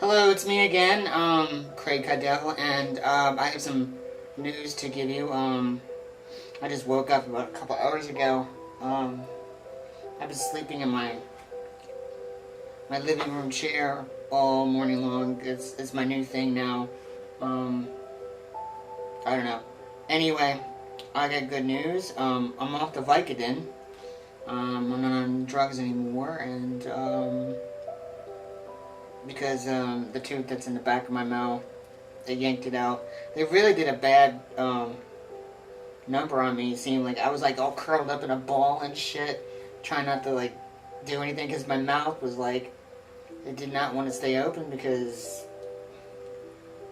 Hello, it's me again, Craig Cadell, and I have some news to give you. I just woke up about a couple hours ago. Um, I've been sleeping in my living room chair all morning long. It's my new thing now. Um, I don't know. Anyway, I got good news. I'm off the Vicodin. I'm not on drugs anymore, and because the tooth that's in the back of my mouth, they yanked it out. They really did a bad number on me. It seemed like I was like all curled up in a ball and shit, trying not to like do anything because my mouth was like it did not want to stay open because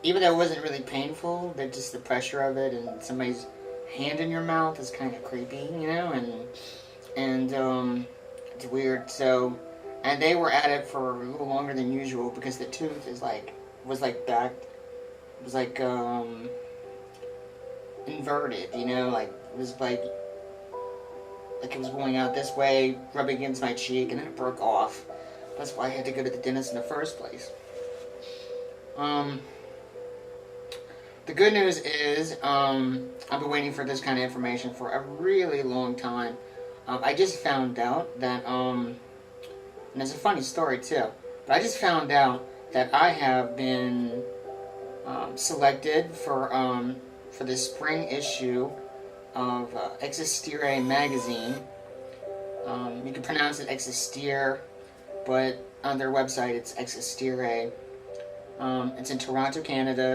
even though it wasn't really painful, that just the pressure of it and somebody's hand in your mouth is kind of creepy, and it's weird. So, and they were at it for a little longer than usual because the tooth is like was like back, it was like inverted, like it was like it was going out this way, rubbing against my cheek, and then it broke off. That's why I had to go to the dentist in the first place. Um, the good news is, I've been waiting for this kind of information for a really long time. I just found out that, and it's a funny story too, but I just found out that I have been selected for the spring issue of Existire magazine. You can pronounce it Existire, but on their website it's Existire. It's in Toronto, Canada.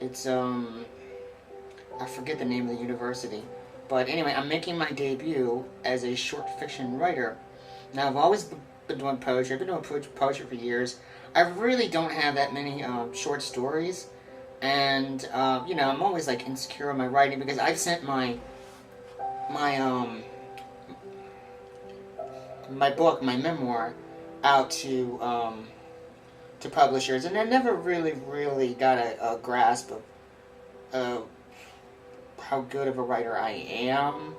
It's I forget the name of the university, but anyway, I'm making my debut as a short fiction writer. Now I've always been doing poetry. I've been doing poetry for years. I really don't have that many short stories, and I'm always like insecure in my writing because I've sent my my book, my memoir, out to publishers, and I never really got a grasp of how good of a writer I am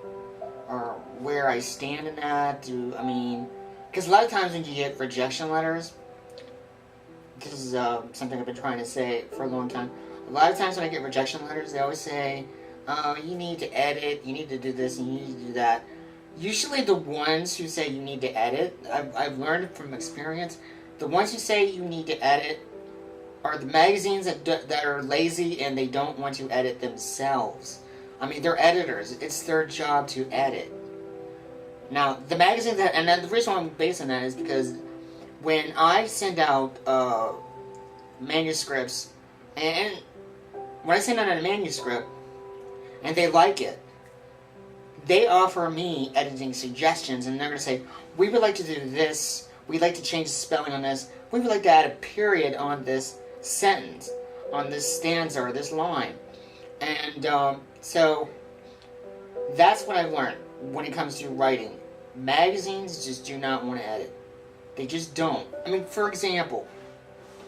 or where I stand in that. Because a lot of times when you get rejection letters, this is something I've been trying to say for a long time. A lot of times when I get rejection letters, they always say, "Oh, you need to edit, you need to do this, and you need to do that." Usually, the ones who say you need to edit, I've learned from experience, the ones who say you need to edit are the magazines that are lazy and they don't want to edit themselves. I mean, they're editors. It's their job to edit. Now, the magazine and then the reason why I'm basing that is because when I send out manuscripts, and when I send out a manuscript and they like it, they offer me editing suggestions, and they're going to say, we would like to do this, we'd like to change the spelling on this, we would like to add a period on this sentence, on this stanza or this line. And so that's what I've learned when it comes to writing. Magazines just do not want to edit. They just don't. I mean, for example,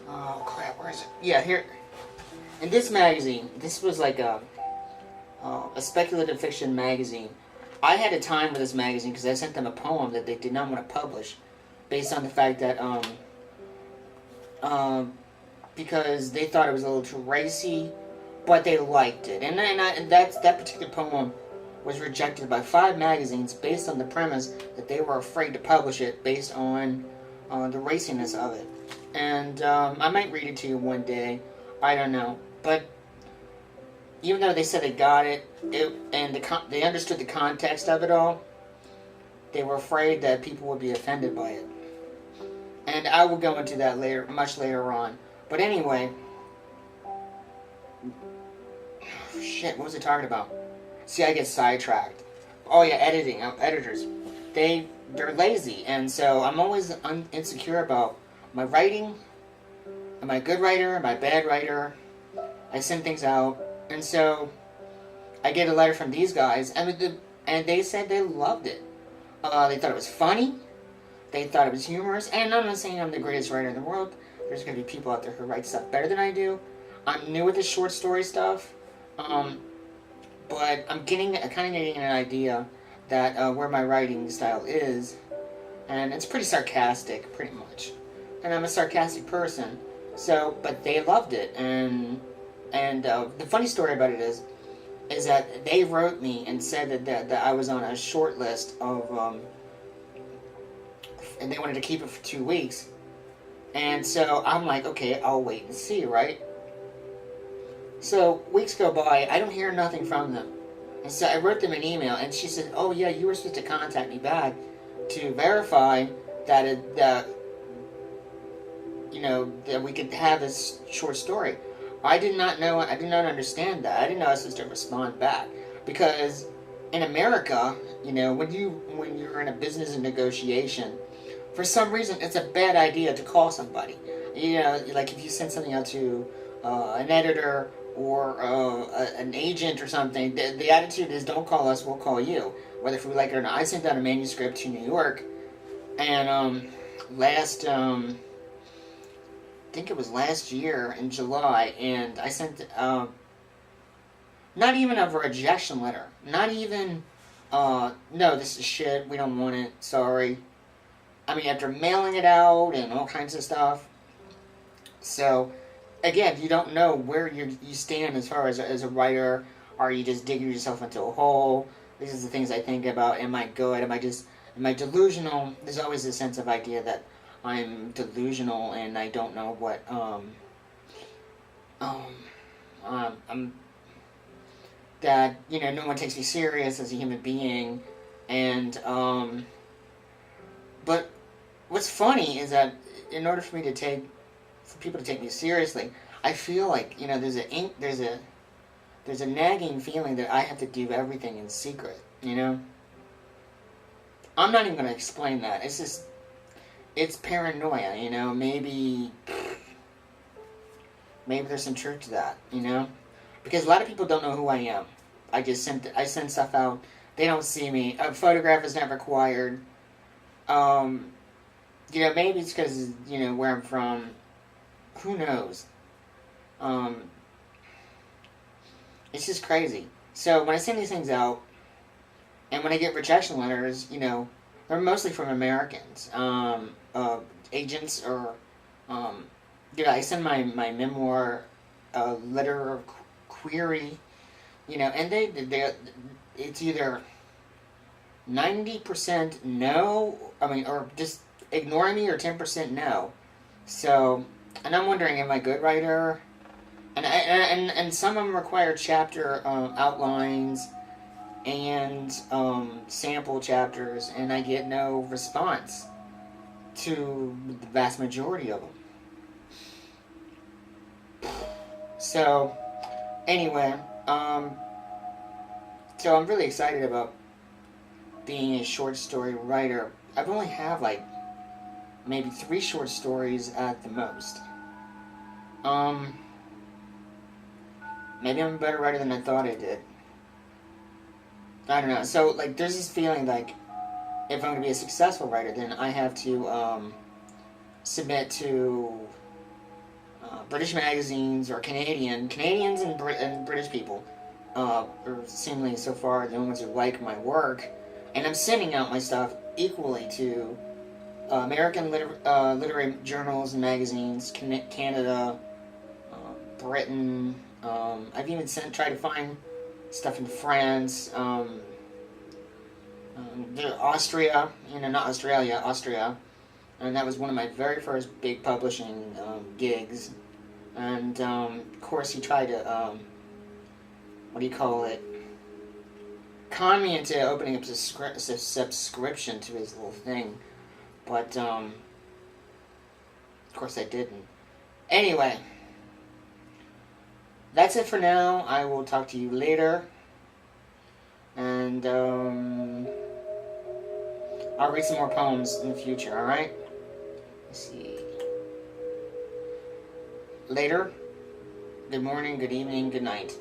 oh crap, where is it? Yeah, here. In this magazine, this was like a speculative fiction magazine. I had a time with this magazine because I sent them a poem that they did not want to publish, based on the fact that because they thought it was a little too racy, but they liked it, and that particular poem was rejected by 5 magazines based on the premise that they were afraid to publish it based on the raciness of it. And I might read it to you one day. I don't know, but even though they said they got it, and they understood the context of it all, they were afraid that people would be offended by it. And I will go into that much later on. But anyway, shit, what was I talking about? See, I get sidetracked. Oh yeah, editing. Editors, they're lazy, and so I'm always insecure about my writing. Am I a good writer? Am I a bad writer? I send things out, and so I get a letter from these guys, and they said they loved it. They thought it was funny. They thought it was humorous. And I'm not saying I'm the greatest writer in the world. There's going to be people out there who write stuff better than I do. I'm new with the short story stuff. But I'm kind of getting an idea that where my writing style is. And it's pretty sarcastic, pretty much. and I'm a sarcastic person. So, but they loved it, and the funny story about it is that they wrote me and said that I was on a short list of, and they wanted to keep it for 2 weeks. And so I'm like, okay, I'll wait and see, right? So weeks go by, I don't hear nothing from them. And so I wrote them an email, and she said, oh yeah, you were supposed to contact me back to verify that that we could have this short story. I did not know, I did not understand that. I didn't know I was supposed to respond back. Because in America, when you're in a business negotiation, for some reason it's a bad idea to call somebody. Like if you send something out to an editor or an agent or something, the attitude is don't call us, we'll call you, whether if we like it or not. I sent out a manuscript to New York, and I think it was last year in July, and I sent not even a rejection letter, not even no, this is shit, we don't want it, sorry. I mean, after mailing it out and all kinds of stuff. So, again, you don't know where you stand as far as a writer. Are you just digging yourself into a hole? These are the things I think about. Am I good? Am I delusional? There's always a sense of idea that I'm delusional and I don't know what, I'm, that, no one takes me serious as a human being. And, but what's funny is that in order for people to take me seriously, I feel like there's a nagging feeling that I have to do everything in secret. I'm not even going to explain that. It's paranoia. Maybe there's some truth to that. Because a lot of people don't know who I am. I send stuff out. They don't see me. A photograph is not required. Maybe it's because, where I'm from. Who knows? It's just crazy. So when I send these things out, and when I get rejection letters, they're mostly from Americans. Agents or, I send my memoir, letter of query, and it's either 90% no, or just ignoring me, or 10% no. So, and I'm wondering, am I a good writer? And some of them require chapter outlines and sample chapters, and I get no response to the vast majority of them. So, anyway, so I'm really excited about being a short story writer. I've only have maybe 3 short stories at the most. Maybe I'm a better writer than I thought I did. I don't know. So, there's this feeling if I'm going to be a successful writer, then I have to submit to British magazines or Canadians and British people are seemingly so far the only ones who like my work, and I'm sending out my stuff equally to American literary journals and magazines, Canada, Britain. I've even tried to find stuff in France, Austria, not Australia, Austria, and that was one of my very first big publishing gigs. And of course, he tried to con me into opening up a subscription to his little thing, but of course I didn't. Anyway, that's it for now. I will talk to you later, and I'll read some more poems in the future, alright? Let's see. Later. Good morning, good evening, good night.